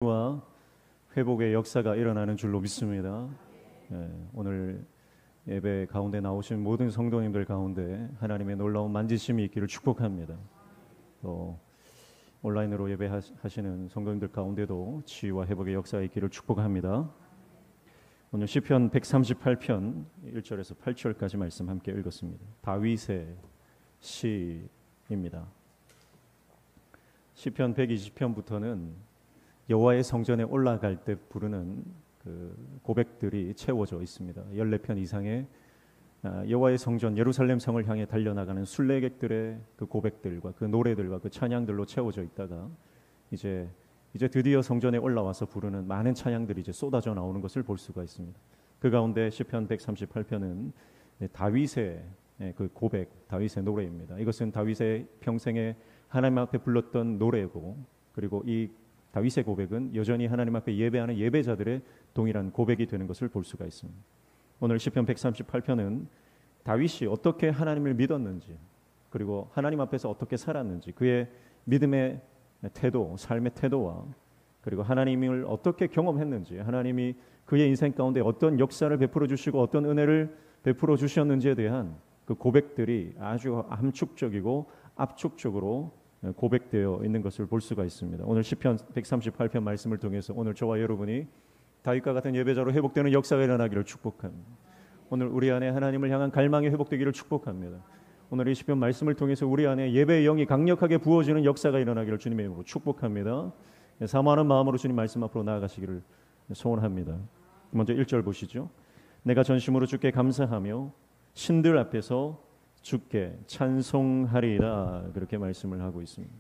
와 회복의 역사가 일어나는 줄로 믿습니다. 오늘 예배 가운데 나오신 모든 성도님들 가운데 하나님의 놀라운 만지심이 있기를 축복합니다. 또 온라인으로 예배하시는 성도님들 가운데도 치유와 회복의 역사가 있기를 축복합니다. 오늘 시편 138편 1절에서 8절까지 말씀 함께 읽었습니다. 다윗의 시입니다. 시편 120편부터는 여호와의 성전에 올라갈 때 부르는 그 고백들이 채워져 있습니다. 14편 이상의 여호와의 성전 예루살렘 성을 향해 달려나가는 순례객들의 그 고백들과 그 노래들과 그 찬양들로 채워져 있다가 이제 드디어 성전에 올라와서 부르는 많은 찬양들이 이제 쏟아져 나오는 것을 볼 수가 있습니다. 그 가운데 시편 138편은 다윗의 그 고백, 다윗의 노래입니다. 이것은 다윗의 평생에 하나님 앞에 불렀던 노래고, 그리고 이 다윗의 고백은 여전히 하나님 앞에 예배하는 예배자들의 동일한 고백이 되는 것을 볼 수가 있습니다. 오늘 시편 138편은 다윗이 어떻게 하나님을 믿었는지, 그리고 하나님 앞에서 어떻게 살았는지, 그의 믿음의 태도, 삶의 태도와 그리고 하나님을 어떻게 경험했는지, 하나님이 그의 인생 가운데 어떤 역사를 베풀어 주시고 어떤 은혜를 베풀어 주셨는지에 대한 그 고백들이 아주 함축적이고 압축적으로 고백되어 있는 것을 볼 수가 있습니다. 오늘 시편 138편 말씀을 통해서 오늘 저와 여러분이 다윗과 같은 예배자로 회복되는 역사가 일어나기를 축복합니다. 오늘 우리 안에 하나님을 향한 갈망이 회복되기를 축복합니다. 오늘 이 시편 말씀을 통해서 우리 안에 예배의 영이 강력하게 부어지는 역사가 일어나기를 주님의 이름으로 축복합니다. 사모하는 마음으로 주님 말씀 앞으로 나아가시기를 소원합니다. 먼저 1절 보시죠. 내가 전심으로 주께 감사하며 신들 앞에서 주께 찬송하리라, 그렇게 말씀을 하고 있습니다.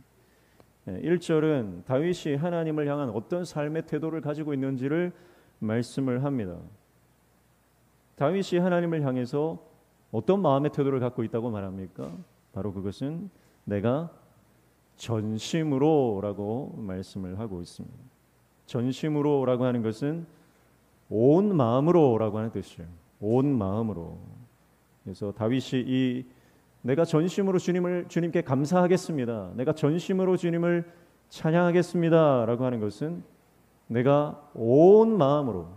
1절은 다윗이 하나님을 향한 어떤 삶의 태도를 가지고 있는지를 말씀을 합니다. 다윗이 하나님을 향해서 어떤 마음의 태도를 갖고 있다고 말합니까? 바로 그것은 내가 전심으로 라고 말씀을 하고 있습니다. 전심으로 라고 하는 것은 온 마음으로 라고 하는 뜻이에요. 온 마음으로. 그래서 다윗이 내가 전심으로 주님께 감사하겠습니다, 내가 전심으로 주님을 찬양하겠습니다 라고 하는 것은 내가 온 마음으로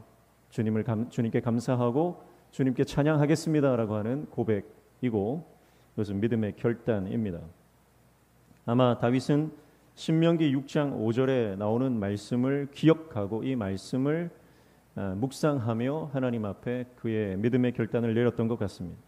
주님께 감사하고 주님께 찬양하겠습니다 라고 하는 고백이고, 그것은 믿음의 결단입니다. 아마 다윗은 신명기 6장 5절에 나오는 말씀을 기억하고 이 말씀을 묵상하며 하나님 앞에 그의 믿음의 결단을 내렸던 것 같습니다.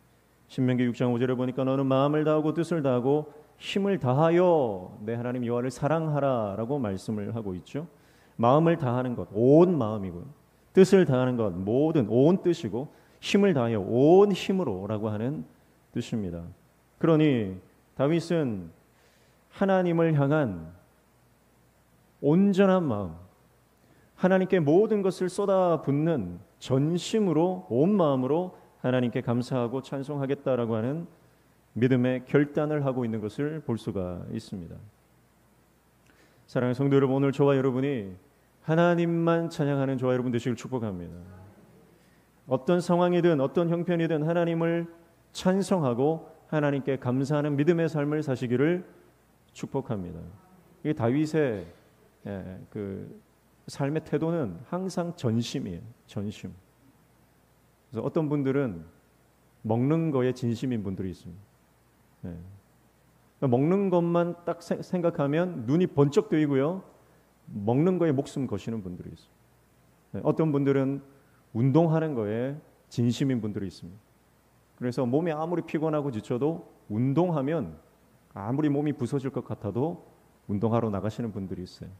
신명기 6장 5절에 보니까 너는 마음을 다하고 뜻을 다하고 힘을 다하여 내 하나님 여호와를 사랑하라 라고 말씀을 하고 있죠. 마음을 다하는 것, 온 마음이고요. 뜻을 다하는 것, 모든 온 뜻이고, 힘을 다하여 온 힘으로 라고 하는 뜻입니다. 그러니 다윗은 하나님을 향한 온전한 마음, 하나님께 모든 것을 쏟아붓는 전심으로 온 마음으로 하나님께 감사하고 찬송하겠다라고 하는 믿음의 결단을 하고 있는 것을 볼 수가 있습니다. 사랑하는 성도 여러분, 오늘 저와 여러분이 하나님만 찬양하는 저와 여러분 되시길 축복합니다. 어떤 상황이든 어떤 형편이든 하나님을 찬송하고 하나님께 감사하는 믿음의 삶을 사시기를 축복합니다. 이게 다윗의 그 삶의 태도는 항상 전심이에요. 전심. 그래서 어떤 분들은 먹는 거에 진심인 분들이 있습니다. 먹는 것만 딱 생각하면 눈이 번쩍 뜨이고요, 먹는 거에 목숨 거시는 분들이 있어요. 어떤 분들은 운동하는 거에 진심인 분들이 있습니다. 그래서 몸이 아무리 피곤하고 지쳐도 운동하면 아무리 몸이 부서질 것 같아도 운동하러 나가시는 분들이 있어요.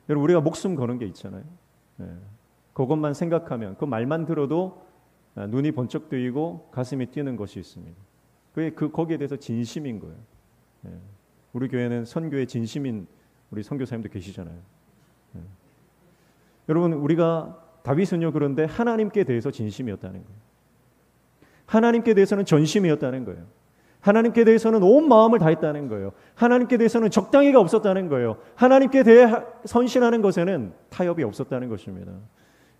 여러분, 우리가 목숨 거는 게 있잖아요. 그것만 생각하면, 그 말만 들어도 눈이 번쩍 뜨이고 가슴이 뛰는 것이 있습니다. 그게 거기에 대해서 진심인 거예요. 우리 교회는 선교에 진심인 우리 선교사님도 계시잖아요. 여러분, 우리가 다윗은요, 그런데 하나님께 대해서 진심이었다는 거예요. 하나님께 대해서는 전심이었다는 거예요. 하나님께 대해서는 온 마음을 다했다는 거예요. 하나님께 대해서는 적당히가 없었다는 거예요. 하나님께 대해 선신하는 것에는 타협이 없었다는 것입니다.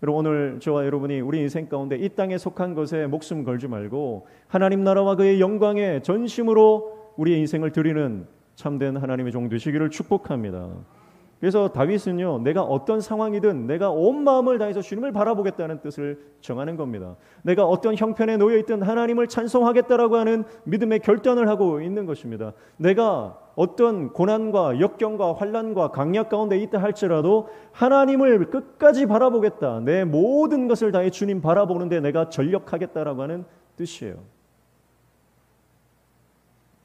여러분, 오늘 저와 여러분이 우리 인생 가운데 이 땅에 속한 것에 목숨 걸지 말고 하나님 나라와 그의 영광에 전심으로 우리의 인생을 드리는 참된 하나님의 종 되시기를 축복합니다. 그래서 다윗은요, 내가 어떤 상황이든 내가 온 마음을 다해서 주님을 바라보겠다는 뜻을 정하는 겁니다. 내가 어떤 형편에 놓여 있든 하나님을 찬송하겠다라고 하는 믿음의 결단을 하고 있는 것입니다. 내가 어떤 고난과 역경과 환난과 강약 가운데 있다 할지라도 하나님을 끝까지 바라보겠다. 내 모든 것을 다해 주님 바라보는데 내가 전력하겠다라고 하는 뜻이에요.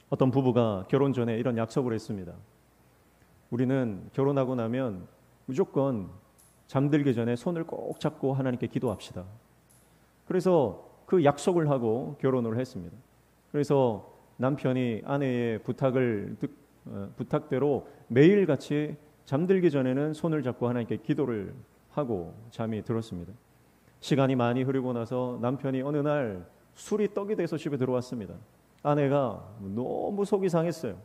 어떤 부부가 결혼 전에 이런 약속을 했습니다. 우리는 결혼하고 나면 무조건 잠들기 전에 손을 꼭 잡고 하나님께 기도합시다. 그래서 그 약속을 하고 결혼을 했습니다. 그래서 남편이 아내의 부탁대로 매일같이 잠들기 전에는 손을 잡고 하나님께 기도를 하고 잠이 들었습니다. 시간이 많이 흐르고 나서 남편이 어느 날 술이 떡이 돼서 집에 들어왔습니다. 아내가 너무 속이 상했어요.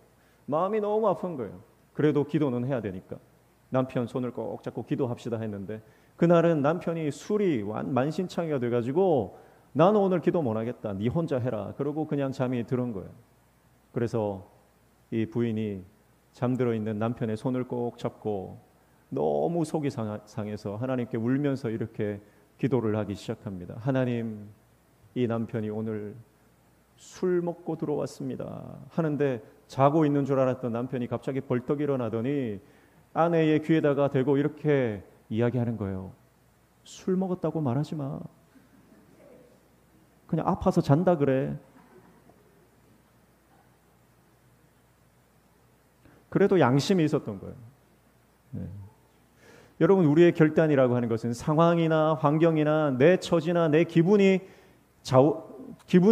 마음이 너무 아픈 거예요. 그래도 기도는 해야 되니까 남편 손을 꼭 잡고 기도합시다 했는데 그날은 남편이 술이 만신창이가 돼가지고 나는 오늘 기도 못하겠다. 네 혼자 해라. 그러고 그냥 잠이 들은 거예요. 그래서 이 부인이 잠들어 있는 남편의 손을 꼭 잡고 너무 속이 상해서 하나님께 울면서 이렇게 기도를 하기 시작합니다. 하나님, 이 남편이 오늘 술 먹고 들어왔습니다 하는데 자고 있는 줄 알았던 남편이 갑자기 벌떡 일어나더니 아내의 귀에다가 대고 이렇게 이야기하는 거예요. 술 먹었다고 말하지 마. 그냥 아파서 잔다 그래. 그래도 양심이 있었던 거예요. 네. 여러분, 우리의 결단이라고 하는 것은 상황이나 환경이나 내 처지나 내 기분에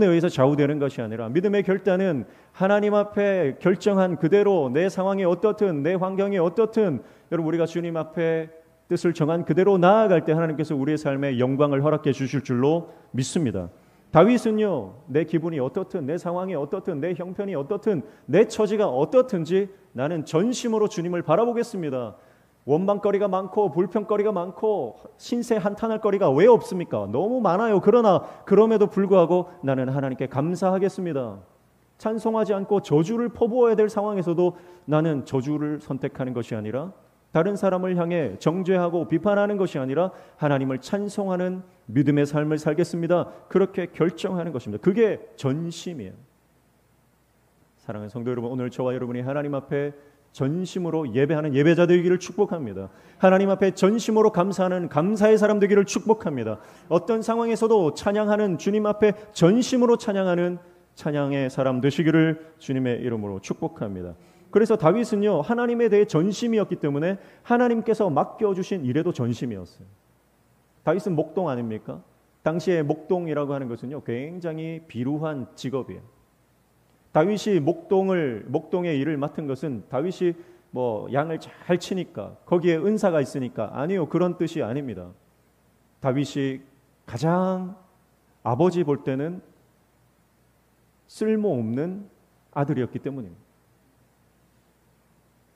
의해서 좌우되는 것이 아니라 믿음의 결단은 하나님 앞에 결정한 그대로 내 상황이 어떻든 내 환경이 어떻든 여러분 우리가 주님 앞에 뜻을 정한 그대로 나아갈 때 하나님께서 우리의 삶에 영광을 허락해 주실 줄로 믿습니다. 다윗은요, 내 기분이 어떻든 내 상황이 어떻든 내 형편이 어떻든 내 처지가 어떻든지 나는 전심으로 주님을 바라보겠습니다. 원망거리가 많고 불평거리가 많고 신세 한탄할 거리가 왜 없습니까? 너무 많아요. 그러나 그럼에도 불구하고 나는 하나님께 감사하겠습니다. 찬송하지 않고 저주를 퍼부어야 될 상황에서도 나는 저주를 선택하는 것이 아니라 다른 사람을 향해 정죄하고 비판하는 것이 아니라 하나님을 찬송하는 믿음의 삶을 살겠습니다. 그렇게 결정하는 것입니다. 그게 전심이에요. 사랑하는 성도 여러분, 오늘 저와 여러분이 하나님 앞에 전심으로 예배하는 예배자 되기를 축복합니다. 하나님 앞에 전심으로 감사하는 감사의 사람 되기를 축복합니다. 어떤 상황에서도 찬양하는 주님 앞에 전심으로 찬양하는 찬양의 사람 되시기를 주님의 이름으로 축복합니다. 그래서 다윗은요, 하나님에 대해 전심이었기 때문에 하나님께서 맡겨주신 일에도 전심이었어요. 다윗은 목동 아닙니까? 당시에 목동이라고 하는 것은요, 굉장히 비루한 직업이에요. 다윗이 목동의 일을 맡은 것은 다윗이 양을 잘 치니까 거기에 은사가 있으니까 아니요, 그런 뜻이 아닙니다. 다윗이 가장 아버지 볼 때는 쓸모없는 아들이었기 때문입니다.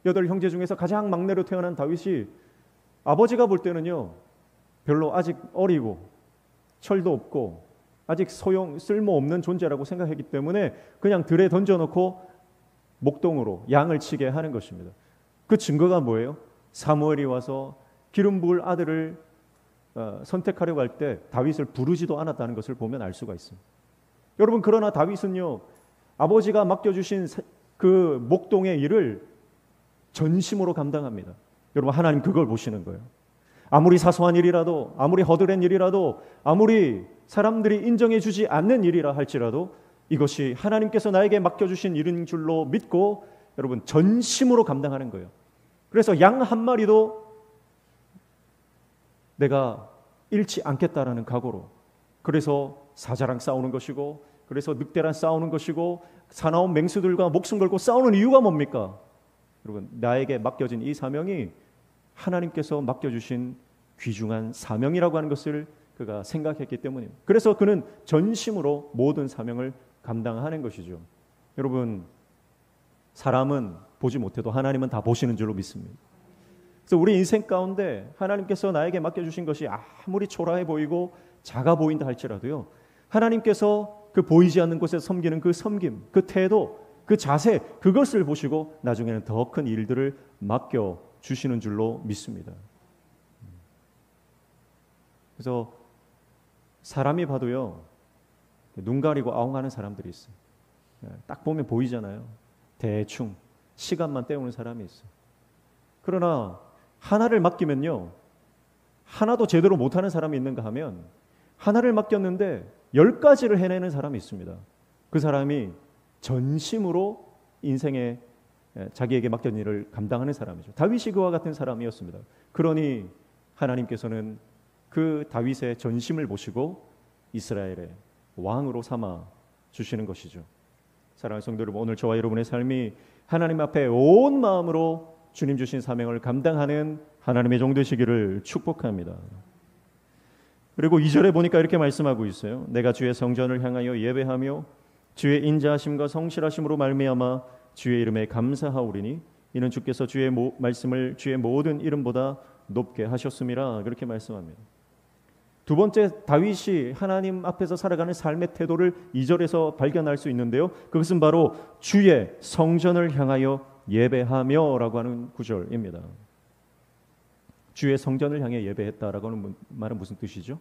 8형제 중에서 가장 막내로 태어난 다윗이 아버지가 볼 때는요, 별로 아직 어리고 철도 없고 아직 쓸모없는 존재라고 생각했기 때문에 그냥 들에 던져놓고 목동으로 양을 치게 하는 것입니다. 그 증거가 뭐예요? 사무엘이 와서 기름 부을 아들을 선택하려고 할 때 다윗을 부르지도 않았다는 것을 보면 알 수가 있습니다. 여러분, 그러나 다윗은요, 아버지가 맡겨주신 그 목동의 일을 전심으로 감당합니다. 여러분, 하나님 그걸 보시는 거예요. 아무리 사소한 일이라도, 아무리 허드렛 일이라도, 아무리 사람들이 인정해 주지 않는 일이라 할지라도 이것이 하나님께서 나에게 맡겨주신 일인 줄로 믿고 여러분 전심으로 감당하는 거예요. 그래서 양 한 마리도 내가 잃지 않겠다라는 각오로, 그래서 사자랑 싸우는 것이고, 그래서 늑대랑 싸우는 것이고, 사나운 맹수들과 목숨 걸고 싸우는 이유가 뭡니까? 여러분, 나에게 맡겨진 이 사명이 하나님께서 맡겨주신 귀중한 사명이라고 하는 것을 그가 생각했기 때문입니다. 그래서 그는 전심으로 모든 사명을 감당하는 것이죠. 여러분, 사람은 보지 못해도 하나님은 다 보시는 줄로 믿습니다. 그래서 우리 인생 가운데 하나님께서 나에게 맡겨주신 것이 아무리 초라해 보이고 작아 보인다 할지라도요, 하나님께서 그 보이지 않는 곳에서 섬기는 그 섬김, 그 태도, 그 자세, 그것을 보시고 나중에는 더 큰 일들을 맡겨 주시는 줄로 믿습니다. 그래서 사람이 봐도요, 눈 가리고 아웅하는 사람들이 있어요. 딱 보면 보이잖아요. 대충 시간만 때우는 사람이 있어요. 그러나 하나를 맡기면요, 하나도 제대로 못하는 사람이 있는가 하면 하나를 맡겼는데 10가지를 해내는 사람이 있습니다. 그 사람이 전심으로 인생에 자기에게 맡긴 일을 감당하는 사람이죠. 다윗이 그와 같은 사람이었습니다. 그러니 하나님께서는 그 다윗의 전심을 보시고 이스라엘의 왕으로 삼아 주시는 것이죠. 사랑하는 성도 여러분, 오늘 저와 여러분의 삶이 하나님 앞에 온 마음으로 주님 주신 사명을 감당하는 하나님의 종 되시기를 축복합니다. 그리고 2절에 보니까 이렇게 말씀하고 있어요. 내가 주의 성전을 향하여 예배하며 주의 인자하심과 성실하심으로 말미암아 주의 이름에 감사하오리니 이는 주께서 주의 말씀을 주의 모든 이름보다 높게 하셨음이라, 그렇게 말씀합니다. 두 번째, 다윗이 하나님 앞에서 살아가는 삶의 태도를 2절에서 발견할 수 있는데요, 그것은 바로 주의 성전을 향하여 예배하며 라고 하는 구절입니다. 주의 성전을 향해 예배했다라고 하는 말은 무슨 뜻이죠?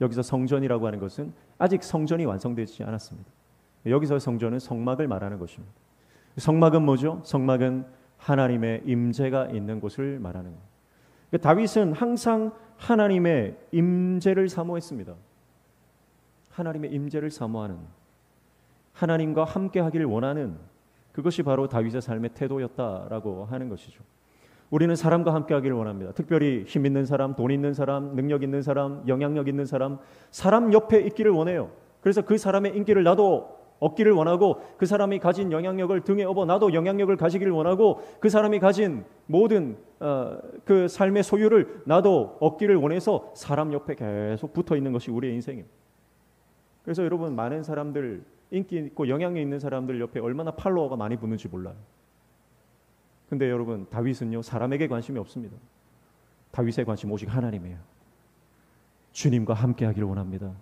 여기서 성전이라고 하는 것은 아직 성전이 완성되지 않았습니다. 여기서 성전은 성막을 말하는 것입니다. 성막은 뭐죠? 성막은 하나님의 임재가 있는 곳을 말하는 거예요. 그러니까 다윗은 항상 하나님의 임재를 사모했습니다. 하나님의 임재를 사모하는, 하나님과 함께 하기를 원하는, 그것이 바로 다윗의 삶의 태도였다라고 하는 것이죠. 우리는 사람과 함께 하기를 원합니다. 특별히 힘 있는 사람, 돈 있는 사람, 능력 있는 사람, 영향력 있는 사람, 사람 옆에 있기를 원해요. 그래서 그 사람의 인기를 나도 얻기를 원하고, 그 사람이 가진 영향력을 등에 업어 나도 영향력을 가지기를 원하고, 그 사람이 가진 모든 그 삶의 소유를 나도 얻기를 원해서 사람 옆에 계속 붙어 있는 것이 우리의 인생입니다. 그래서 여러분, 많은 사람들, 인기 있고 영향력 있는 사람들 옆에 얼마나 팔로워가 많이 붙는지 몰라요. 근데 여러분, 다윗은요, 사람에게 관심이 없습니다. 다윗의 관심 오직 하나님이에요. 주님과 함께 하기를 원합니다.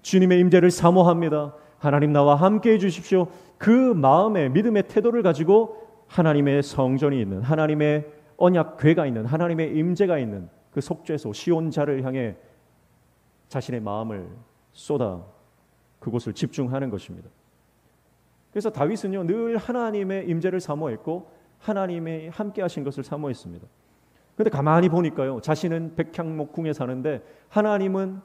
주님의 임재를 사모합니다. 하나님 나와 함께 해주십시오. 그 마음의 믿음의 태도를 가지고 하나님의 성전이 있는, 하나님의 언약궤가 있는, 하나님의 임재가 있는 그 속죄소 시온자를 향해 자신의 마음을 쏟아 그곳을 집중하는 것입니다. 그래서 다윗은요, 늘 하나님의 임재를 사모했고 하나님이 함께 하신 것을 사모했습니다. 그런데 가만히 보니까요, 자신은 백향목궁에 사는데 하나님은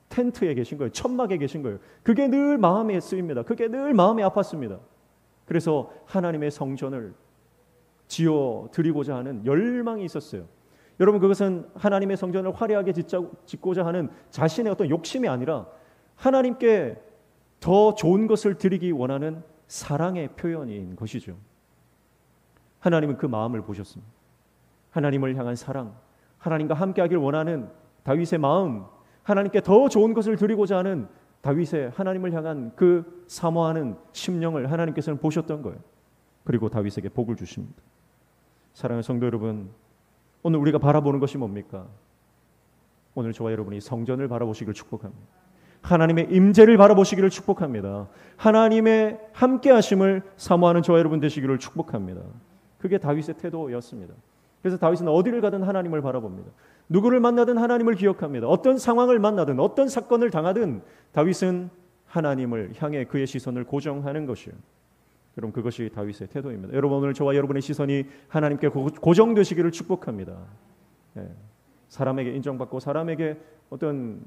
텐트에 계신 거예요. 천막에 계신 거예요. 그게 늘 마음에 쓰입니다. 그게 늘 마음에 아팠습니다. 그래서 하나님의 성전을 지어 드리고자 하는 열망이 있었어요. 여러분, 그것은 하나님의 성전을 화려하게 짓고자 하는 자신의 어떤 욕심이 아니라 하나님께 더 좋은 것을 드리기 원하는 사랑의 표현인 것이죠. 하나님은 그 마음을 보셨습니다. 하나님을 향한 사랑, 하나님과 함께하길 원하는 다윗의 마음, 하나님께 더 좋은 것을 드리고자 하는 다윗의 하나님을 향한 그 사모하는 심령을 하나님께서는 보셨던 거예요. 그리고 다윗에게 복을 주십니다. 사랑하는 성도 여러분, 오늘 우리가 바라보는 것이 뭡니까? 오늘 저와 여러분이 성전을 바라보시기를 축복합니다. 하나님의 임재를 바라보시기를 축복합니다. 하나님의 함께하심을 사모하는 저와 여러분 되시기를 축복합니다. 그게 다윗의 태도였습니다. 그래서 다윗은 어디를 가든 하나님을 바라봅니다. 누구를 만나든 하나님을 기억합니다. 어떤 상황을 만나든 어떤 사건을 당하든 다윗은 하나님을 향해 그의 시선을 고정하는 것이에요. 여러분, 그것이 다윗의 태도입니다. 여러분, 오늘 저와 여러분의 시선이 하나님께 고정되시기를 축복합니다. 사람에게 인정받고 사람에게 어떤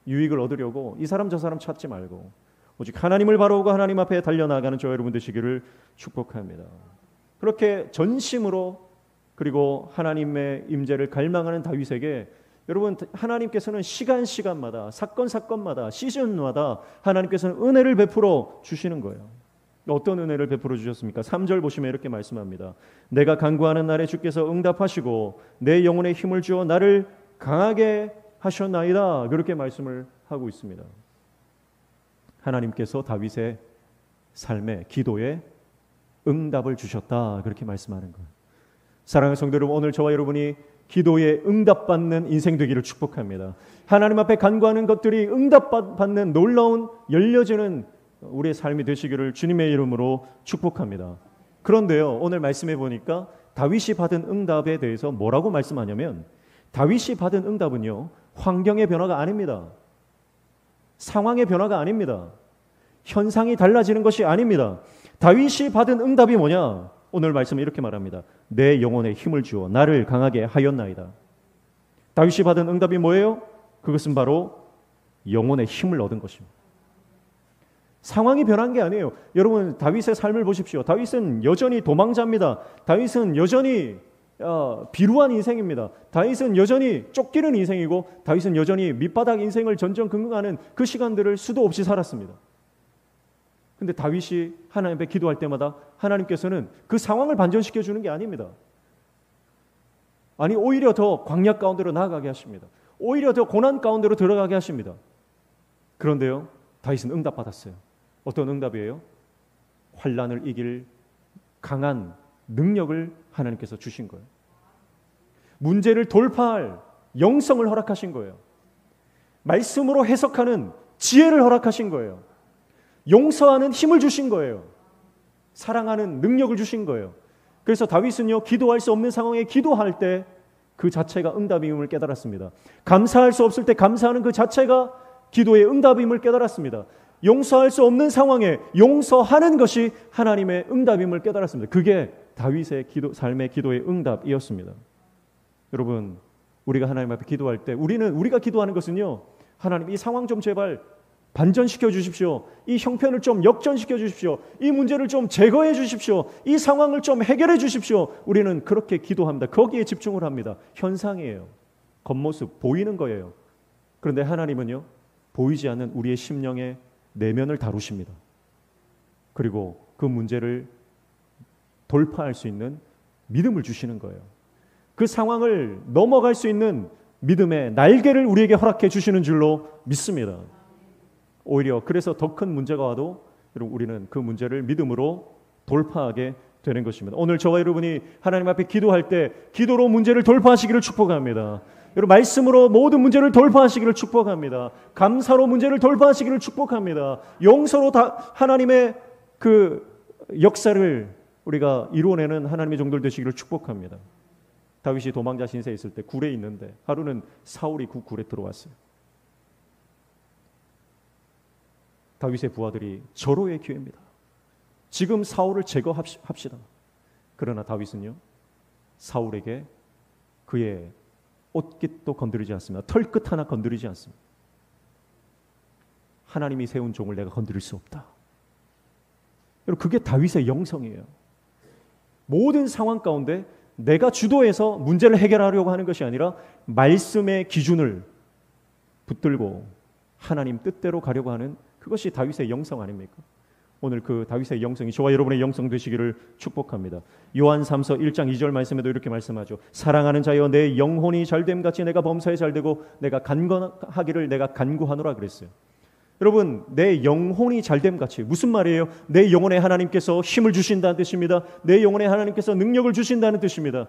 유익을 얻으려고 이 사람 저 사람 찾지 말고 오직 하나님을 바라보고 하나님 앞에 달려나가는 저와 여러분 되시기를 축복합니다. 그렇게 전심으로 그리고 하나님의 임재를 갈망하는 다윗에게 여러분, 하나님께서는 시간마다 사건마다 시즌마다 하나님께서는 은혜를 베풀어 주시는 거예요. 어떤 은혜를 베풀어 주셨습니까? 3절 보시면 이렇게 말씀합니다. 내가 간구하는 날에 주께서 응답하시고 내 영혼에 힘을 주어 나를 강하게 하셨나이다. 그렇게 말씀을 하고 있습니다. 하나님께서 다윗의 삶에, 기도에 응답을 주셨다. 그렇게 말씀하는 거예요. 사랑하는 성도 여러분, 오늘 저와 여러분이 기도에 응답받는 인생 되기를 축복합니다. 하나님 앞에 간구하는 것들이 응답받는 놀라운 열려지는 우리의 삶이 되시기를 주님의 이름으로 축복합니다. 그런데요, 오늘 말씀해 보니까 다윗이 받은 응답에 대해서 뭐라고 말씀하냐면 다윗이 받은 응답은요, 환경의 변화가 아닙니다. 상황의 변화가 아닙니다. 현상이 달라지는 것이 아닙니다. 다윗이 받은 응답이 뭐냐? 오늘 말씀은 이렇게 말합니다. 내 영혼에 힘을 주어 나를 강하게 하였나이다. 다윗이 받은 응답이 뭐예요? 그것은 바로 영혼의 힘을 얻은 것입니다. 상황이 변한 게 아니에요. 여러분, 다윗의 삶을 보십시오. 다윗은 여전히 도망자입니다. 다윗은 여전히 비루한 인생입니다. 다윗은 여전히 쫓기는 인생이고, 다윗은 여전히 밑바닥 인생을 전전긍긍하는 그 시간들을 수도 없이 살았습니다. 근데 다윗이 하나님 앞에 기도할 때마다 하나님께서는 그 상황을 반전시켜 주는 게 아닙니다. 아니, 오히려 더 광야 가운데로 나아가게 하십니다. 오히려 더 고난 가운데로 들어가게 하십니다. 그런데요, 다윗은 응답받았어요. 어떤 응답이에요? 환난을 이길 강한 능력을 하나님께서 주신 거예요. 문제를 돌파할 영성을 허락하신 거예요. 말씀으로 해석하는 지혜를 허락하신 거예요. 용서하는 힘을 주신 거예요. 사랑하는 능력을 주신 거예요. 그래서 다윗은요, 기도할 수 없는 상황에 기도할 때 그 자체가 응답임을 깨달았습니다. 감사할 수 없을 때 감사하는 그 자체가 기도의 응답임을 깨달았습니다. 용서할 수 없는 상황에 용서하는 것이 하나님의 응답임을 깨달았습니다. 그게 다윗의 삶의 기도의 응답이었습니다. 여러분, 우리가 하나님 앞에 기도할 때 우리가 기도하는 것은요, 하나님 이 상황 좀 제발 반전시켜 주십시오. 이 형편을 좀 역전시켜 주십시오. 이 문제를 좀 제거해 주십시오. 이 상황을 좀 해결해 주십시오. 우리는 그렇게 기도합니다. 거기에 집중을 합니다. 현상이에요. 겉모습, 보이는 거예요. 그런데 하나님은요, 보이지 않는 우리의 심령의 내면을 다루십니다. 그리고 그 문제를 돌파할 수 있는 믿음을 주시는 거예요. 그 상황을 넘어갈 수 있는 믿음의 날개를 우리에게 허락해 주시는 줄로 믿습니다. 오히려 그래서 더 큰 문제가 와도 우리는 그 문제를 믿음으로 돌파하게 되는 것입니다. 오늘 저와 여러분이 하나님 앞에 기도할 때 기도로 문제를 돌파하시기를 축복합니다. 여러분, 말씀으로 모든 문제를 돌파하시기를 축복합니다. 감사로 문제를 돌파하시기를 축복합니다. 용서로 하나님의 그 역사를 우리가 이루어내는 하나님의 종들 되시기를 축복합니다. 다윗이 도망자 신세에 있을 때 굴에 있는데 하루는 사울이 그 굴에 들어왔어요. 다윗의 부하들이 절호의 기회입니다. 지금 사울을 제거합시다. 그러나 다윗은요, 사울에게 그의 옷깃도 건드리지 않습니다. 털끝 하나 건드리지 않습니다. 하나님이 세운 종을 내가 건드릴 수 없다. 여러분, 그게 다윗의 영성이에요. 모든 상황 가운데 내가 주도해서 문제를 해결하려고 하는 것이 아니라 말씀의 기준을 붙들고 하나님 뜻대로 가려고 하는, 그것이 다윗의 영성 아닙니까? 오늘 그 다윗의 영성이 저와 여러분의 영성 되시기를 축복합니다. 요한 3서 1장 2절 말씀에도 이렇게 말씀하죠. 사랑하는 자여 내 영혼이 잘됨 같이 내가 범사에 잘되고 내가 간건하기를 내가 간구하노라 그랬어요. 여러분, 내 영혼이 잘됨 같이 무슨 말이에요? 내 영혼에 하나님께서 힘을 주신다는 뜻입니다. 내 영혼에 하나님께서 능력을 주신다는 뜻입니다.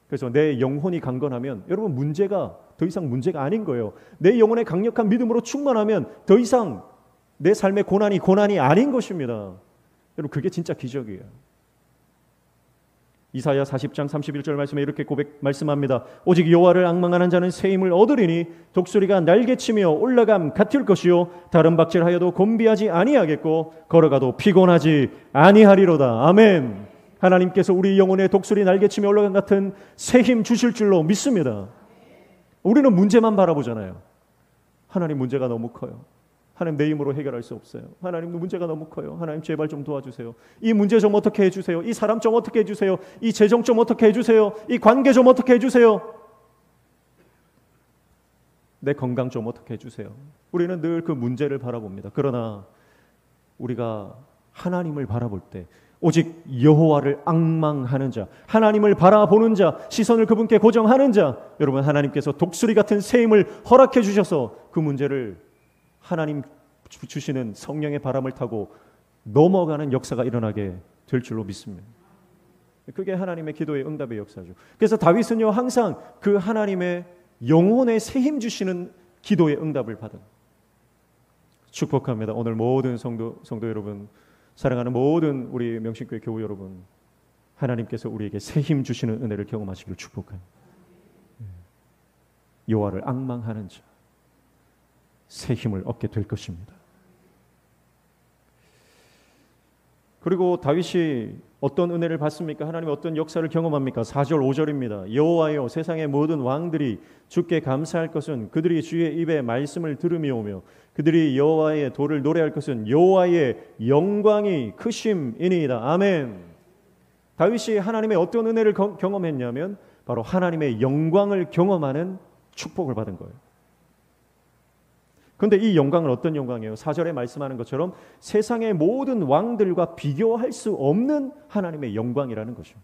그래서 내 영혼이 강건하면 여러분, 문제가 더 이상 문제가 아닌 거예요. 내 영혼의 강력한 믿음으로 충만하면 더 이상 내 삶의 고난이 아닌 것입니다. 여러분, 그게 진짜 기적이에요. 이사야 40장 31절 말씀에 이렇게 말씀합니다. 오직 여호와를 앙망하는 자는 새 힘을 얻으리니 독수리가 날개치며 올라감 같을 것이요 다른 박질하여도 곤비하지 아니하겠고 걸어가도 피곤하지 아니하리로다. 아멘. 하나님께서 우리 영혼에 독수리 날개치며 올라감 같은 새 힘 주실 줄로 믿습니다. 우리는 문제만 바라보잖아요. 하나님, 문제가 너무 커요. 하나님, 내 힘으로 해결할 수 없어요. 하나님, 문제가 너무 커요. 하나님, 제발 좀 도와주세요. 이 문제 좀 어떻게 해주세요. 이 사람 좀 어떻게 해주세요. 이 재정 좀 어떻게 해주세요. 이 관계 좀 어떻게 해주세요. 내 건강 좀 어떻게 해주세요. 우리는 늘 그 문제를 바라봅니다. 그러나 우리가 하나님을 바라볼 때 오직 여호와를 앙망하는 자, 하나님을 바라보는 자, 시선을 그분께 고정하는 자, 여러분, 하나님께서 독수리 같은 새 힘을 허락해 주셔서 그 문제를 하나님 주시는 성령의 바람을 타고 넘어가는 역사가 일어나게 될 줄로 믿습니다. 그게 하나님의 기도의 응답의 역사죠. 그래서 다윗은요, 항상 그 하나님의 영혼의 새 힘 주시는 기도의 응답을 받은, 축복합니다. 오늘 모든 성도 여러분, 사랑하는 모든 우리 명신교회 교우 여러분, 하나님께서 우리에게 새 힘 주시는 은혜를 경험하시기를 축복합니다. 여호와를 앙망하는 자, 새 힘을 얻게 될 것입니다. 그리고 다윗이 어떤 은혜를 받습니까? 하나님 어떤 역사를 경험합니까? 4절 5절입니다. 여호와여, 세상의 모든 왕들이 주께 감사할 것은 그들이 주의 입에 말씀을 들음이오며 그들이 여호와의 도를 노래할 것은 여호와의 영광이 크심이니이다. 아멘. 다윗이 하나님의 어떤 은혜를 경험했냐면 바로 하나님의 영광을 경험하는 축복을 받은 거예요. 그런데 이 영광은 어떤 영광이에요? 4절에 말씀하는 것처럼 세상의 모든 왕들과 비교할 수 없는 하나님의 영광이라는 것이죠.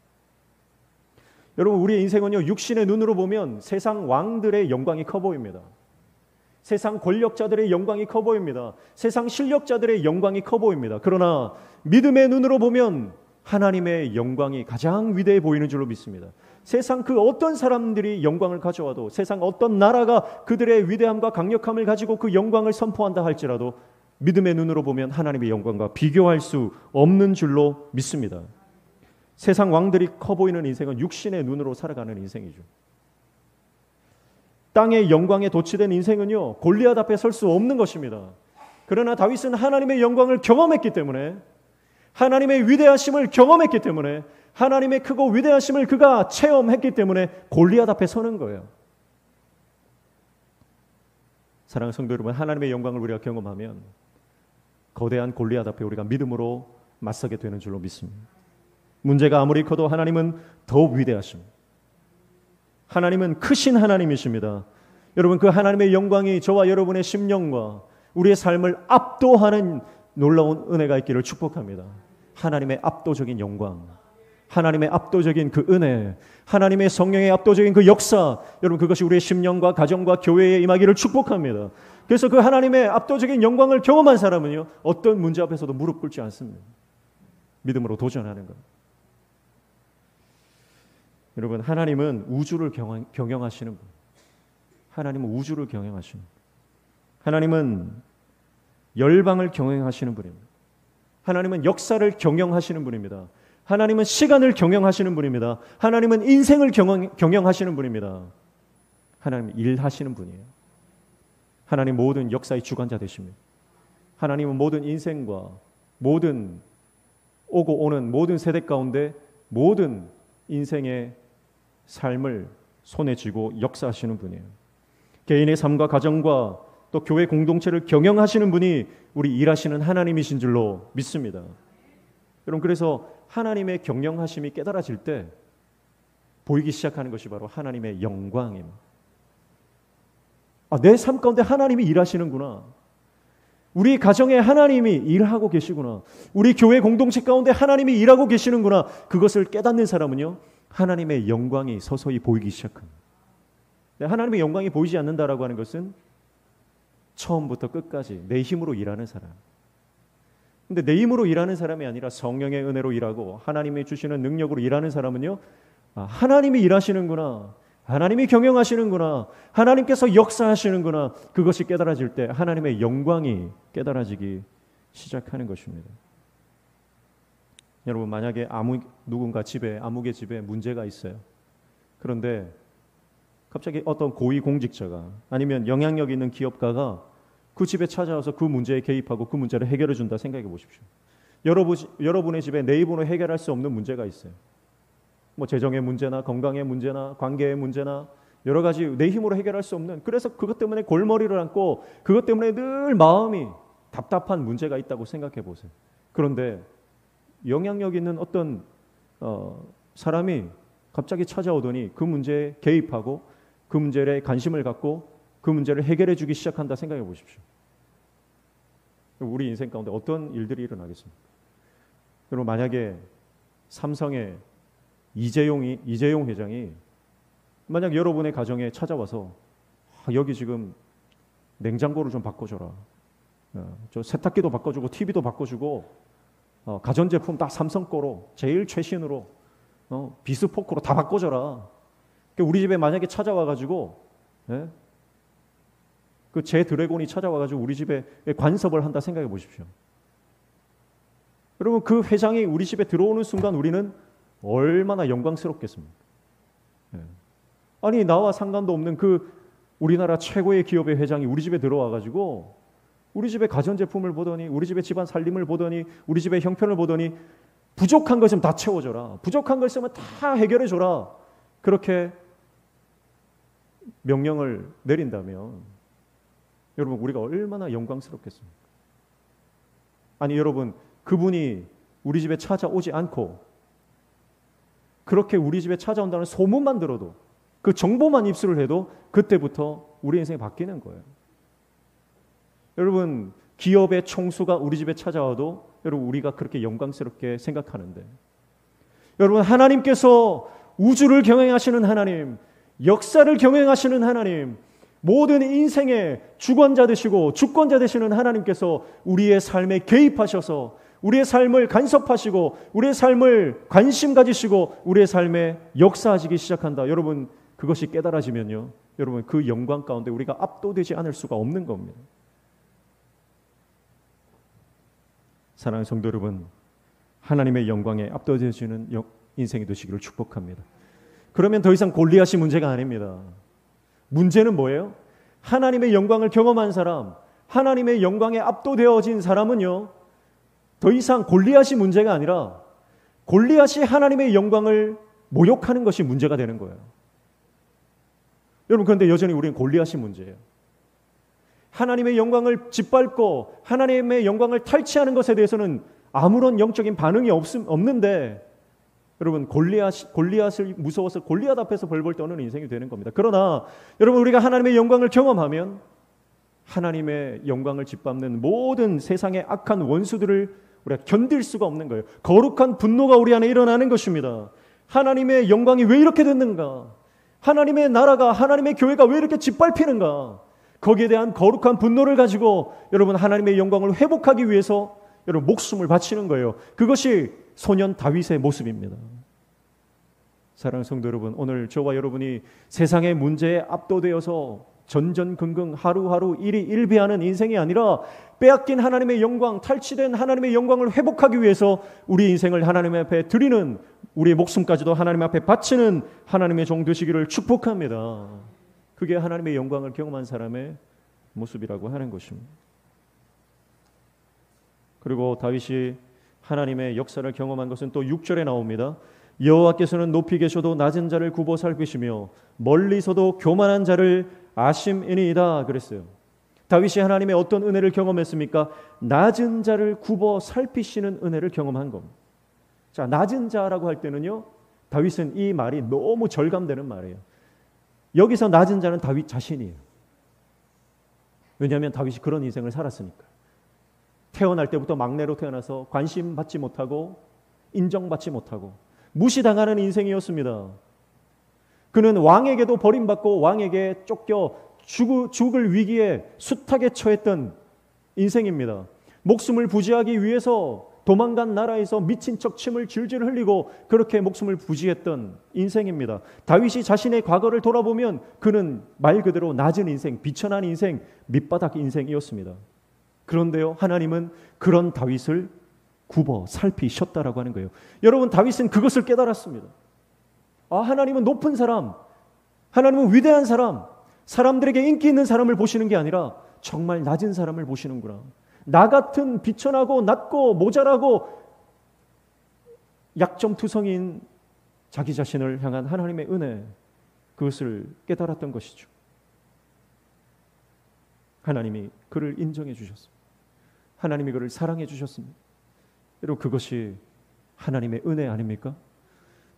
여러분, 우리의 인생은요, 육신의 눈으로 보면 세상 왕들의 영광이 커 보입니다. 세상 권력자들의 영광이 커 보입니다. 세상 실력자들의 영광이 커 보입니다. 그러나 믿음의 눈으로 보면 하나님의 영광이 가장 위대해 보이는 줄로 믿습니다. 세상 그 어떤 사람들이 영광을 가져와도, 세상 어떤 나라가 그들의 위대함과 강력함을 가지고 그 영광을 선포한다 할지라도 믿음의 눈으로 보면 하나님의 영광과 비교할 수 없는 줄로 믿습니다. 세상 왕들이 커 보이는 인생은 육신의 눈으로 살아가는 인생이죠. 땅의 영광에 도취된 인생은요, 골리앗 앞에 설 수 없는 것입니다. 그러나 다윗은 하나님의 영광을 경험했기 때문에, 하나님의 위대하심을 경험했기 때문에, 하나님의 크고 위대하심을 그가 체험했기 때문에 골리앗 앞에 서는 거예요. 사랑하는 성도 여러분, 하나님의 영광을 우리가 경험하면 거대한 골리앗 앞에 우리가 믿음으로 맞서게 되는 줄로 믿습니다. 문제가 아무리 커도 하나님은 더욱 위대하십니다. 하나님은 크신 하나님이십니다. 여러분, 그 하나님의 영광이 저와 여러분의 심령과 우리의 삶을 압도하는 놀라운 은혜가 있기를 축복합니다. 하나님의 압도적인 영광, 하나님의 압도적인 그 은혜, 하나님의 성령의 압도적인 그 역사, 여러분, 그것이 우리의 심령과 가정과 교회에 임하기를 축복합니다. 그래서 그 하나님의 압도적인 영광을 경험한 사람은요, 어떤 문제 앞에서도 무릎 꿇지 않습니다. 믿음으로 도전하는 것. 여러분, 하나님은 우주를 경영하시는 분. 하나님은 우주를 경영하시는 분. 하나님은 열방을 경영하시는 분입니다. 하나님은 역사를 경영하시는 분입니다. 하나님은 시간을 경영하시는 분입니다. 하나님은 인생을 경영하시는 분입니다. 하나님은 일하시는 분이에요. 하나님 모든 역사의 주관자 되십니다. 하나님은 모든 인생과 모든 오고 오는 모든 세대 가운데 모든 인생의 삶을 손에 쥐고 역사하시는 분이에요. 개인의 삶과 가정과 또 교회 공동체를 경영하시는 분이 우리 일하시는 하나님이신 줄로 믿습니다. 여러분, 그래서 하나님의 경영하심이 깨달아질 때 보이기 시작하는 것이 바로 하나님의 영광입니다. 내 삶 가운데 하나님이 일하시는구나. 우리 가정에 하나님이 일하고 계시구나. 우리 교회 공동체 가운데 하나님이 일하고 계시는구나. 그것을 깨닫는 사람은요, 하나님의 영광이 서서히 보이기 시작합니다. 하나님의 영광이 보이지 않는다라고 하는 것은 처음부터 끝까지 내 힘으로 일하는 사람. 근데 내 힘으로 일하는 사람이 아니라 성령의 은혜로 일하고 하나님이 주시는 능력으로 일하는 사람은요, 하나님이 일하시는구나, 하나님이 경영하시는구나, 하나님께서 역사하시는구나, 그것이 깨달아질 때 하나님의 영광이 깨달아지기 시작하는 것입니다. 여러분, 만약에 누군가 집에, 아무개 집에 문제가 있어요. 그런데 갑자기 어떤 고위공직자가 아니면 영향력 있는 기업가가 그 집에 찾아와서 그 문제에 개입하고 그 문제를 해결해 준다 생각해 보십시오. 여러분의 집에 내 입으로 해결할 수 없는 문제가 있어요. 뭐 재정의 문제나 건강의 문제나 관계의 문제나 여러 가지 내 힘으로 해결할 수 없는, 그래서 그것 때문에 골머리를 앓고 그것 때문에 늘 마음이 답답한 문제가 있다고 생각해 보세요. 그런데 영향력 있는 어떤 사람이 갑자기 찾아오더니 그 문제에 개입하고 그 문제에 관심을 갖고 그 문제를 해결해 주기 시작한다 생각해 보십시오. 우리 인생 가운데 어떤 일들이 일어나겠습니까? 여러분, 만약에 삼성의 이재용 회장이 만약 여러분의 가정에 찾아와서 여기 지금 냉장고를 좀 바꿔줘라, 저 세탁기도 바꿔주고 TV도 바꿔주고 가전제품 다 삼성 거로 제일 최신으로 비스포크로 다 바꿔줘라. 우리 집에 만약에 찾아와가지고 그 제 드래곤이 찾아와가지고 우리 집에 관섭을 한다 생각해 보십시오. 여러분, 그 회장이 우리 집에 들어오는 순간 우리는 얼마나 영광스럽겠습니까? 예. 아니 나와 상관도 없는 그 우리나라 최고의 기업의 회장이 우리 집에 들어와가지고 우리 집에 가전제품을 보더니 우리 집에 집안 살림을 보더니 우리 집의 형편을 보더니 부족한 거 있으면 다 채워줘라. 부족한 거 있으면 다 해결해줘라. 그렇게 명령을 내린다면 여러분 우리가 얼마나 영광스럽겠습니까? 아니 여러분 그분이 우리 집에 찾아오지 않고 그렇게 우리 집에 찾아온다는 소문만 들어도 그 정보만 입수를 해도 그때부터 우리 인생이 바뀌는 거예요. 여러분 기업의 총수가 우리 집에 찾아와도 여러분 우리가 그렇게 영광스럽게 생각하는데 여러분 하나님께서 우주를 경영하시는 하나님, 역사를 경영하시는 하나님, 모든 인생의 주관자 되시고 주권자 되시는 하나님께서 우리의 삶에 개입하셔서 우리의 삶을 간섭하시고 우리의 삶을 관심 가지시고 우리의 삶에 역사하시기 시작한다. 여러분 그것이 깨달아지면요. 여러분 그 영광 가운데 우리가 압도되지 않을 수가 없는 겁니다. 사랑하는 성도 여러분, 하나님의 영광에 압도되어지는 인생이 되시기를 축복합니다. 그러면 더 이상 골리앗이 문제가 아닙니다. 문제는 뭐예요? 하나님의 영광을 경험한 사람, 하나님의 영광에 압도되어진 사람은요, 더 이상 골리앗이 문제가 아니라 골리앗이 하나님의 영광을 모욕하는 것이 문제가 되는 거예요. 여러분 그런데 여전히 우리는 골리앗이 문제예요. 하나님의 영광을 짓밟고 하나님의 영광을 탈취하는 것에 대해서는 아무런 영적인 반응이 없는데 여러분 골리앗을 무서워서 골리앗 앞에서 벌벌 떠는 인생이 되는 겁니다. 그러나 여러분 우리가 하나님의 영광을 경험하면 하나님의 영광을 짓밟는 모든 세상의 악한 원수들을 우리가 견딜 수가 없는 거예요. 거룩한 분노가 우리 안에 일어나는 것입니다. 하나님의 영광이 왜 이렇게 됐는가? 하나님의 나라가 하나님의 교회가 왜 이렇게 짓밟히는가? 거기에 대한 거룩한 분노를 가지고 여러분 하나님의 영광을 회복하기 위해서 여러분 목숨을 바치는 거예요. 그것이 소년 다윗의 모습입니다. 사랑하는 성도 여러분, 오늘 저와 여러분이 세상의 문제에 압도되어서 전전긍긍 하루하루 일희일비하는 인생이 아니라 빼앗긴 하나님의 영광, 탈취된 하나님의 영광을 회복하기 위해서 우리 인생을 하나님 앞에 드리는, 우리의 목숨까지도 하나님 앞에 바치는 하나님의 종 되시기를 축복합니다. 그게 하나님의 영광을 경험한 사람의 모습이라고 하는 것입니다. 그리고 다윗이 하나님의 역사를 경험한 것은 또 6절에 나옵니다. 여호와께서는 높이 계셔도 낮은 자를 굽어 살피시며 멀리서도 교만한 자를 아심이니이다 그랬어요. 다윗이 하나님의 어떤 은혜를 경험했습니까? 낮은 자를 굽어 살피시는 은혜를 경험한 겁니다. 자, 낮은 자라고 할 때는요, 다윗은 이 말이 너무 절감되는 말이에요. 여기서 낮은 자는 다윗 자신이에요. 왜냐하면 다윗이 그런 인생을 살았으니까. 태어날 때부터 막내로 태어나서 관심 받지 못하고 인정받지 못하고 무시당하는 인생이었습니다. 그는 왕에게도 버림받고 왕에게 쫓겨 죽을 위기에 숱하게 처했던 인생입니다. 목숨을 부지하기 위해서 도망간 나라에서 미친 척 침을 질질 흘리고 그렇게 목숨을 부지했던 인생입니다. 다윗이 자신의 과거를 돌아보면 그는 말 그대로 낮은 인생, 비천한 인생, 밑바닥 인생이었습니다. 그런데요, 하나님은 그런 다윗을 굽어 살피셨다라고 하는 거예요. 여러분, 다윗은 그것을 깨달았습니다. 아, 하나님은 높은 사람, 하나님은 위대한 사람, 사람들에게 인기 있는 사람을 보시는 게 아니라 정말 낮은 사람을 보시는구나. 나 같은 비천하고 낮고 모자라고 약점투성이인 자기 자신을 향한 하나님의 은혜, 그것을 깨달았던 것이죠. 하나님이 그를 인정해 주셨습니다. 하나님이 그를 사랑해 주셨습니다. 여러분, 그것이 하나님의 은혜 아닙니까?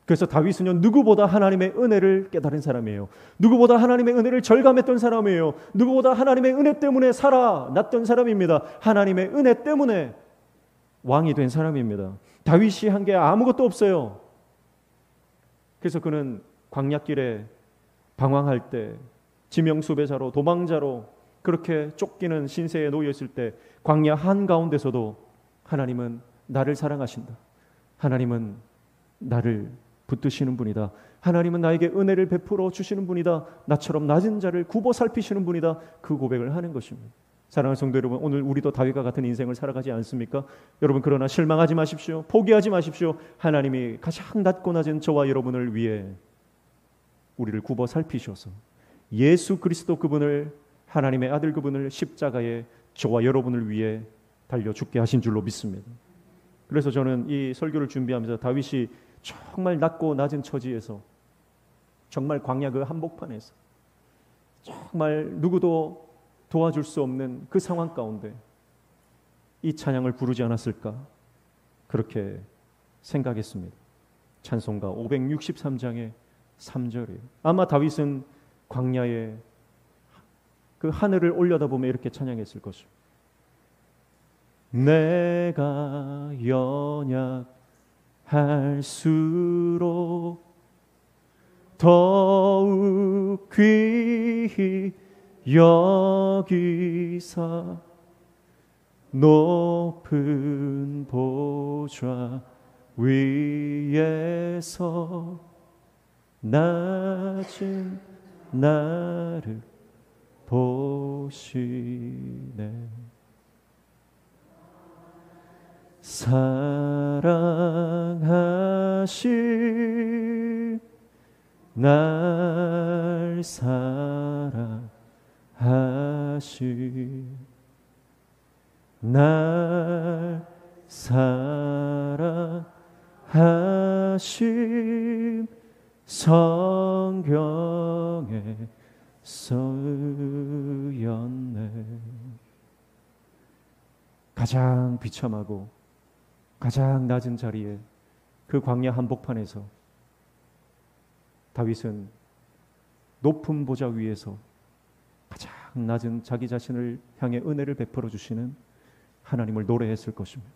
그래서 다윗은요, 누구보다 하나님의 은혜를 깨달은 사람이에요. 누구보다 하나님의 은혜를 절감했던 사람이에요. 누구보다 하나님의 은혜 때문에 살아났던 사람입니다. 하나님의 은혜 때문에 왕이 된 사람입니다. 다윗이 한 게 아무것도 없어요. 그래서 그는 광야길에 방황할 때 지명수배자로 도망자로 그렇게 쫓기는 신세에 놓여 있을 때 광야 한가운데서도 하나님은 나를 사랑하신다. 하나님은 나를 붙드시는 분이다. 하나님은 나에게 은혜를 베풀어 주시는 분이다. 나처럼 낮은 자를 굽어 살피시는 분이다. 그 고백을 하는 것입니다. 사랑하는 성도 여러분, 오늘 우리도 다윗과 같은 인생을 살아가지 않습니까? 여러분, 그러나 실망하지 마십시오. 포기하지 마십시오. 하나님이 가장 낮고 낮은 저와 여러분을 위해 우리를 굽어 살피셔서 예수 그리스도 그분을, 하나님의 아들 그분을 십자가에 저와 여러분을 위해 달려 죽게 하신 줄로 믿습니다. 그래서 저는 이 설교를 준비하면서 다윗이 정말 낮고 낮은 처지에서, 정말 광야 그 한복판에서 정말 누구도 도와줄 수 없는 그 상황 가운데 이 찬양을 부르지 않았을까, 그렇게 생각했습니다. 찬송가 563장의 3절이에요. 아마 다윗은 광야에 그 하늘을 올려다보며 이렇게 찬양했을 것이죠. 내가 연약할수록 더욱 귀히 여기사 높은 보좌 위에서 낮은 나를 보시네. 사랑하시 날 사랑하시 날 사랑하시 성경에 쓰였네. 가장 비참하고 가장 낮은 자리에 그 광야 한복판에서 다윗은 높은 보좌 위에서 가장 낮은 자기 자신을 향해 은혜를 베풀어 주시는 하나님을 노래했을 것입니다.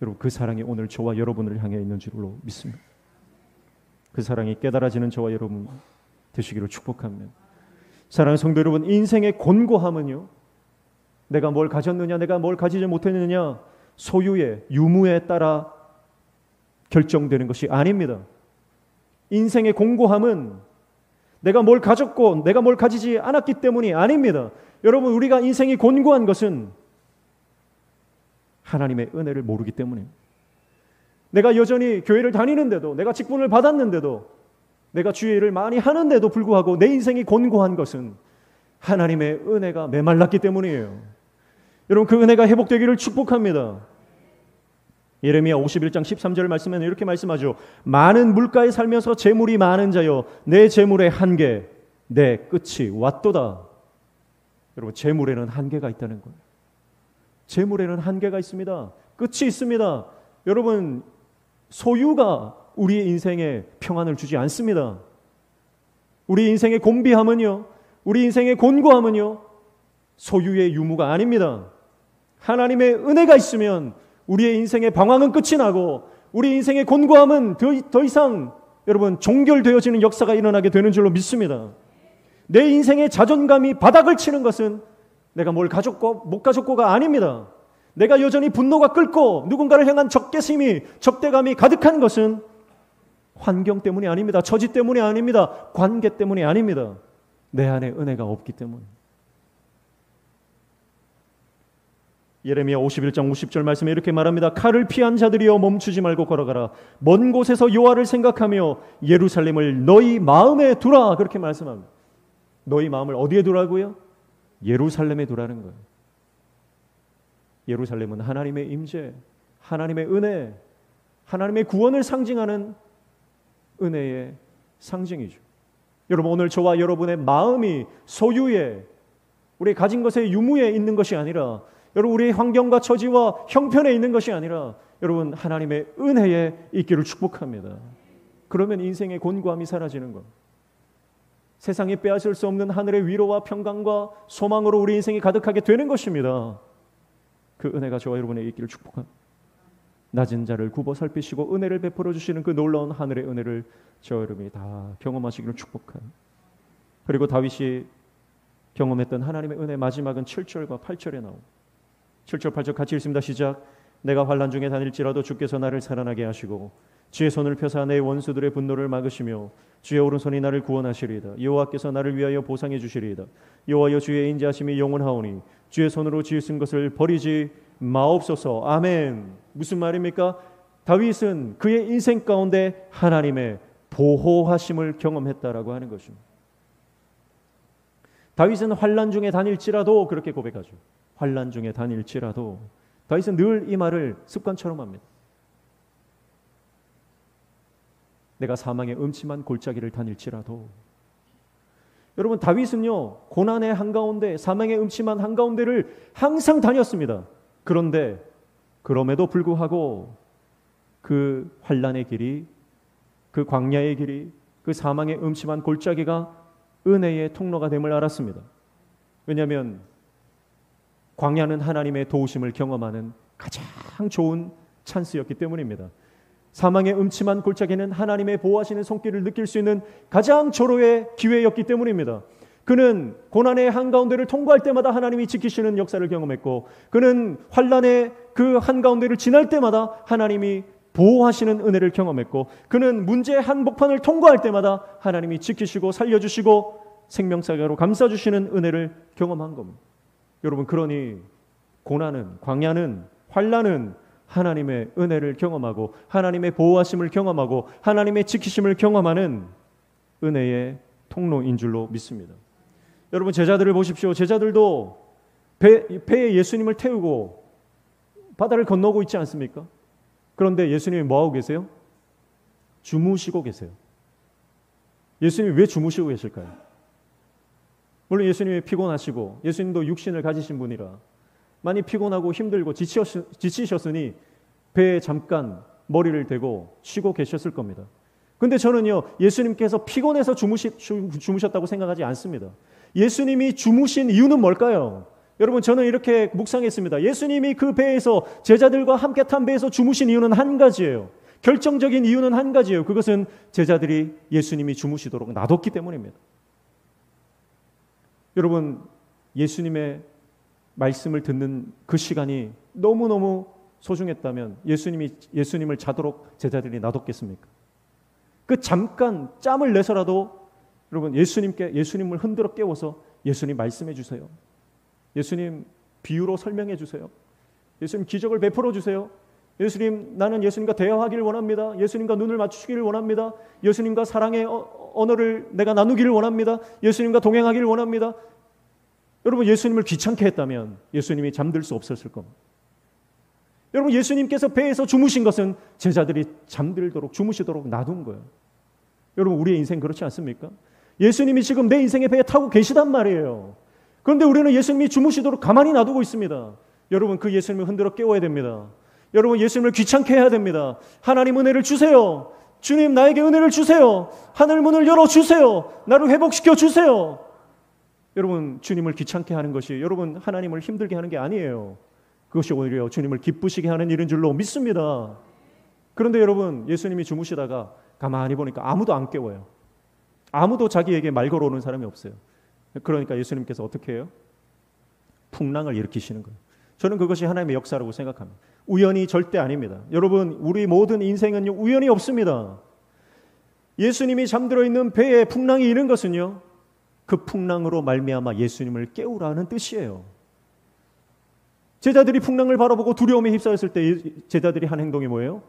여러분, 그 사랑이 오늘 저와 여러분을 향해 있는 줄로 믿습니다. 그 사랑이 깨달아지는 저와 여러분 되시기를 축복합니다. 사랑하는 성도 여러분, 인생의 곤고함은요, 내가 뭘 가졌느냐, 내가 뭘 가지지 못했느냐, 소유의 유무에 따라 결정되는 것이 아닙니다. 인생의 공고함은 내가 뭘 가졌고 내가 뭘 가지지 않았기 때문이 아닙니다. 여러분, 우리가 인생이 곤고한 것은 하나님의 은혜를 모르기 때문입니다. 내가 여전히 교회를 다니는데도, 내가 직분을 받았는데도, 내가 주의 일을 많이 하는데도 불구하고 내 인생이 곤고한 것은 하나님의 은혜가 메말랐기 때문이에요. 여러분, 그 은혜가 회복되기를 축복합니다. 예레미야 51장 13절 말씀에는 이렇게 말씀하죠. 많은 물가에 살면서 재물이 많은 자여, 내 재물의 한계, 내 끝이 왔도다. 여러분, 재물에는 한계가 있다는 거예요. 재물에는 한계가 있습니다. 끝이 있습니다. 여러분, 소유가 우리의 인생에 평안을 주지 않습니다. 우리 인생의 곤비함은요, 우리 인생의 곤고함은요, 소유의 유무가 아닙니다. 하나님의 은혜가 있으면 우리의 인생의 방황은 끝이 나고 우리 인생의 곤고함은 더 이상 여러분 종결되어지는 역사가 일어나게 되는 줄로 믿습니다. 내 인생의 자존감이 바닥을 치는 것은 내가 뭘 가졌고 못 가졌고가 아닙니다. 내가 여전히 분노가 끓고 누군가를 향한 적개심이, 적대감이 가득한 것은 환경 때문이 아닙니다. 처지 때문이 아닙니다. 관계 때문이 아닙니다. 내 안에 은혜가 없기 때문. 예레미야 51장 50절 말씀에 이렇게 말합니다. 칼을 피한 자들이여 멈추지 말고 걸어가라. 먼 곳에서 여호와를 생각하며 예루살렘을 너희 마음에 두라. 그렇게 말씀합니다. 너희 마음을 어디에 두라고요? 예루살렘에 두라는 거예요. 예루살렘은 하나님의 임재, 하나님의 은혜, 하나님의 구원을 상징하는 은혜의 상징이죠. 여러분, 오늘 저와 여러분의 마음이 소유에, 우리 가진 것의 유무에 있는 것이 아니라, 여러분 우리의 환경과 처지와 형편에 있는 것이 아니라 여러분 하나님의 은혜에 있기를 축복합니다. 그러면 인생의 곤고함이 사라지는 것. 세상이 빼앗을 수 없는 하늘의 위로와 평강과 소망으로 우리 인생이 가득하게 되는 것입니다. 그 은혜가 저와 여러분에게 있기를 축복합니다. 낮은 자를 굽어 살피시고 은혜를 베풀어 주시는 그 놀라운 하늘의 은혜를 저와 여러분이 다 경험하시기를 축복합니다. 그리고 다윗이 경험했던 하나님의 은혜 마지막은 7절과 8절에 나옵니다. 7절 8절 같이 읽습니다. 시작. 내가 환난 중에 다닐지라도 주께서 나를 살아나게 하시고 주의 손을 펴사 내 원수들의 분노를 막으시며 주의 오른손이 나를 구원하시리이다. 여호와께서 나를 위하여 보상해 주시리이다. 여호와여 주의 인자하심이 영원하오니 주의 손으로 지으신 것을 버리지 마옵소서. 아멘. 무슨 말입니까? 다윗은 그의 인생 가운데 하나님의 보호하심을 경험했다라고 하는 것입니다. 다윗은 환난 중에 다닐지라도 그렇게 고백하죠. 환난 중에 다닐지라도. 다윗은 늘 이 말을 습관처럼 합니다. 내가 사망의 음침한 골짜기를 다닐지라도. 여러분, 다윗은요 고난의 한가운데, 사망의 음침한 한가운데를 항상 다녔습니다. 그런데 그럼에도 불구하고 그 환난의 길이, 그 광야의 길이, 그 사망의 음침한 골짜기가 은혜의 통로가 됨을 알았습니다. 왜냐하면 광야는 하나님의 도우심을 경험하는 가장 좋은 찬스였기 때문입니다. 사망의 음침한 골짜기는 하나님의 보호하시는 손길을 느낄 수 있는 가장 절호의 기회였기 때문입니다. 그는 고난의 한가운데를 통과할 때마다 하나님이 지키시는 역사를 경험했고, 그는 환난의 그 한가운데를 지날 때마다 하나님이 보호하시는 은혜를 경험했고, 그는 문제의 한복판을 통과할 때마다 하나님이 지키시고 살려주시고 생명사가로 감싸주시는 은혜를 경험한 겁니다. 여러분, 그러니 고난은, 광야는, 환난은 하나님의 은혜를 경험하고 하나님의 보호하심을 경험하고 하나님의 지키심을 경험하는 은혜의 통로인 줄로 믿습니다. 여러분, 제자들을 보십시오. 제자들도 배에 예수님을 태우고 바다를 건너고 있지 않습니까? 그런데 예수님이 뭐하고 계세요? 주무시고 계세요. 예수님이 왜 주무시고 계실까요? 물론 예수님이 피곤하시고 예수님도 육신을 가지신 분이라 많이 피곤하고 힘들고 지치셨으니 배에 잠깐 머리를 대고 쉬고 계셨을 겁니다. 근데 저는요, 예수님께서 피곤해서 주무셨다고 생각하지 않습니다. 예수님이 주무신 이유는 뭘까요? 여러분, 저는 이렇게 묵상했습니다. 예수님이 그 배에서, 제자들과 함께 탄 배에서 주무신 이유는 한 가지예요. 결정적인 이유는 한 가지예요. 그것은 제자들이 예수님이 주무시도록 놔뒀기 때문입니다. 여러분, 예수님의 말씀을 듣는 그 시간이 너무너무 소중했다면 예수님을 자도록 제자들이 놔뒀겠습니까? 그 잠깐 짬을 내서라도 여러분, 예수님을 흔들어 깨워서 예수님 말씀해 주세요. 예수님 비유로 설명해 주세요. 예수님 기적을 베풀어 주세요. 예수님, 나는 예수님과 대화하기를 원합니다. 예수님과 눈을 맞추시기를 원합니다. 예수님과 사랑의 언어를 내가 나누기를 원합니다. 예수님과 동행하기를 원합니다. 여러분, 예수님을 귀찮게 했다면 예수님이 잠들 수 없었을 겁니다. 여러분, 예수님께서 배에서 주무신 것은 제자들이 잠들도록, 주무시도록 놔둔 거예요. 여러분, 우리의 인생 그렇지 않습니까? 예수님이 지금 내 인생의 배에 타고 계시단 말이에요. 그런데 우리는 예수님이 주무시도록 가만히 놔두고 있습니다. 여러분, 그 예수님을 흔들어 깨워야 됩니다. 여러분, 예수님을 귀찮게 해야 됩니다. 하나님 은혜를 주세요. 주님, 나에게 은혜를 주세요. 하늘 문을 열어주세요. 나를 회복시켜 주세요. 여러분, 주님을 귀찮게 하는 것이 여러분 하나님을 힘들게 하는 게 아니에요. 그것이 오히려 주님을 기쁘시게 하는 일인 줄로 믿습니다. 그런데 여러분, 예수님이 주무시다가 가만히 보니까 아무도 안 깨워요. 아무도 자기에게 말 걸어오는 사람이 없어요. 그러니까 예수님께서 어떻게 해요? 풍랑을 일으키시는 거예요. 저는 그것이 하나님의 역사라고 생각합니다. 우연이 절대 아닙니다. 여러분, 우리 모든 인생은요, 우연이 없습니다. 예수님이 잠들어 있는 배에 풍랑이 이는 것은요, 그 풍랑으로 말미암아 예수님을 깨우라는 뜻이에요. 제자들이 풍랑을 바라보고 두려움에 휩싸였을 때 제자들이 한 행동이 뭐예요?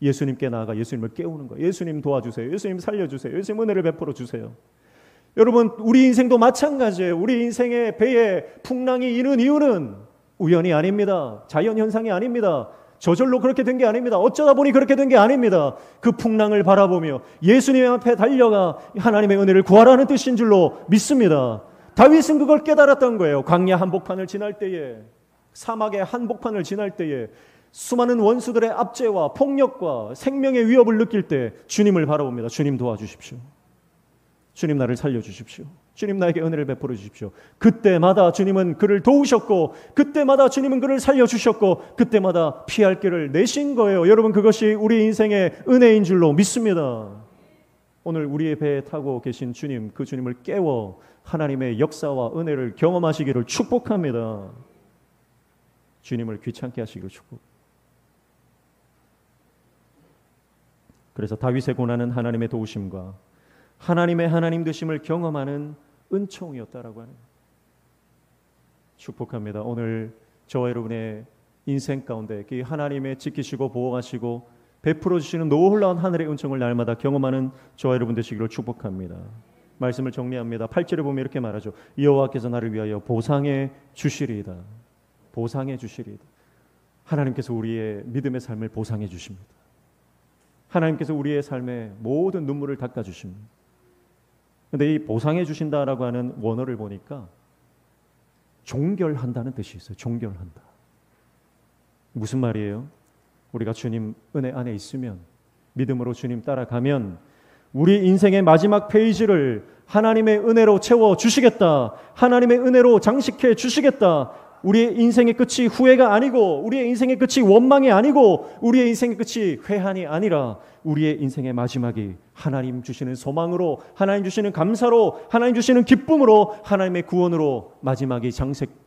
예수님께 나아가 예수님을 깨우는 거예요. 예수님 도와주세요. 예수님 살려주세요. 예수님 은혜를 베풀어 주세요. 여러분, 우리 인생도 마찬가지예요. 우리 인생의 배에 풍랑이 이는 이유는 우연이 아닙니다. 자연현상이 아닙니다. 저절로 그렇게 된 게 아닙니다. 어쩌다 보니 그렇게 된 게 아닙니다. 그 풍랑을 바라보며 예수님 앞에 달려가 하나님의 은혜를 구하라는 뜻인 줄로 믿습니다. 다윗은 그걸 깨달았던 거예요. 광야 한복판을 지날 때에, 사막의 한복판을 지날 때에 수많은 원수들의 압제와 폭력과 생명의 위협을 느낄 때 주님을 바라봅니다. 주님 도와주십시오. 주님 나를 살려주십시오. 주님 나에게 은혜를 베풀어 주십시오. 그때마다 주님은 그를 도우셨고, 그때마다 주님은 그를 살려주셨고, 그때마다 피할 길을 내신 거예요. 여러분, 그것이 우리 인생의 은혜인 줄로 믿습니다. 오늘 우리의 배에 타고 계신 주님, 그 주님을 깨워 하나님의 역사와 은혜를 경험하시기를 축복합니다. 주님을 귀찮게 하시기를 축복. 그래서 다윗의 고난은 하나님의 도우심과 하나님의 하나님 되심을 경험하는 은총이었다라고 하는, 축복합니다. 오늘 저와 여러분의 인생 가운데 그 하나님의 지키시고 보호하시고 베풀어 주시는 놀라운 하늘의 은총을 날마다 경험하는 저와 여러분 되시기를 축복합니다. 말씀을 정리합니다. 8절에 보면 이렇게 말하죠. 여호와께서 나를 위하여 보상해 주시리이다. 보상해 주시리이다. 하나님께서 우리의 믿음의 삶을 보상해 주십니다. 하나님께서 우리의 삶의 모든 눈물을 닦아 주십니다. 그런데 이 보상해 주신다라고 하는 원어를 보니까 종결한다는 뜻이 있어요. 종결한다. 무슨 말이에요? 우리가 주님 은혜 안에 있으면, 믿음으로 주님 따라가면 우리 인생의 마지막 페이지를 하나님의 은혜로 채워 주시겠다. 하나님의 은혜로 장식해 주시겠다. 우리의 인생의 끝이 후회가 아니고, 우리의 인생의 끝이 원망이 아니고, 우리의 인생의 끝이 회한이 아니라 우리의 인생의 마지막이 하나님 주시는 소망으로, 하나님 주시는 감사로, 하나님 주시는 기쁨으로, 하나님의 구원으로 마지막이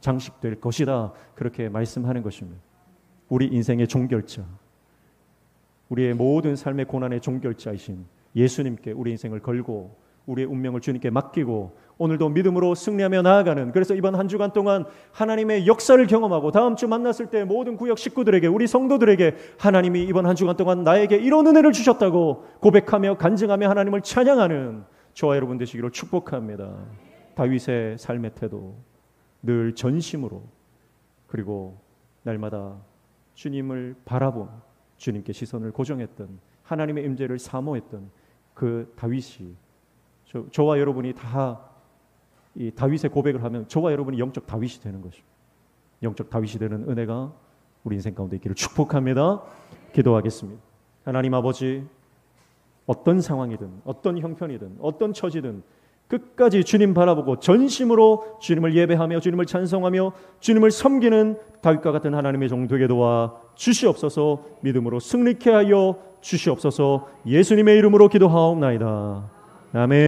장식될 것이다. 그렇게 말씀하는 것입니다. 우리 인생의 종결자, 우리의 모든 삶의 고난의 종결자이신 예수님께 우리 인생을 걸고 우리의 운명을 주님께 맡기고 오늘도 믿음으로 승리하며 나아가는, 그래서 이번 한 주간 동안 하나님의 역사를 경험하고 다음 주 만났을 때 모든 구역 식구들에게, 우리 성도들에게 하나님이 이번 한 주간 동안 나에게 이런 은혜를 주셨다고 고백하며 간증하며 하나님을 찬양하는 저와 여러분 되시기를 축복합니다. 다윗의 삶의 태도, 늘 전심으로, 그리고 날마다 주님을 바라본, 주님께 시선을 고정했던, 하나님의 임재를 사모했던 그 다윗이, 저와 여러분이 다 이 다윗의 고백을 하면 저와 여러분이 영적 다윗이 되는 것입니다. 영적 다윗이 되는 은혜가 우리 인생 가운데 있기를 축복합니다. 기도하겠습니다. 하나님 아버지, 어떤 상황이든 어떤 형편이든 어떤 처지든 끝까지 주님 바라보고 전심으로 주님을 예배하며 주님을 찬송하며 주님을 섬기는 다윗과 같은 하나님의 종 되게 도와 주시옵소서. 믿음으로 승리케 하여 주시옵소서. 예수님의 이름으로 기도하옵나이다. 아멘.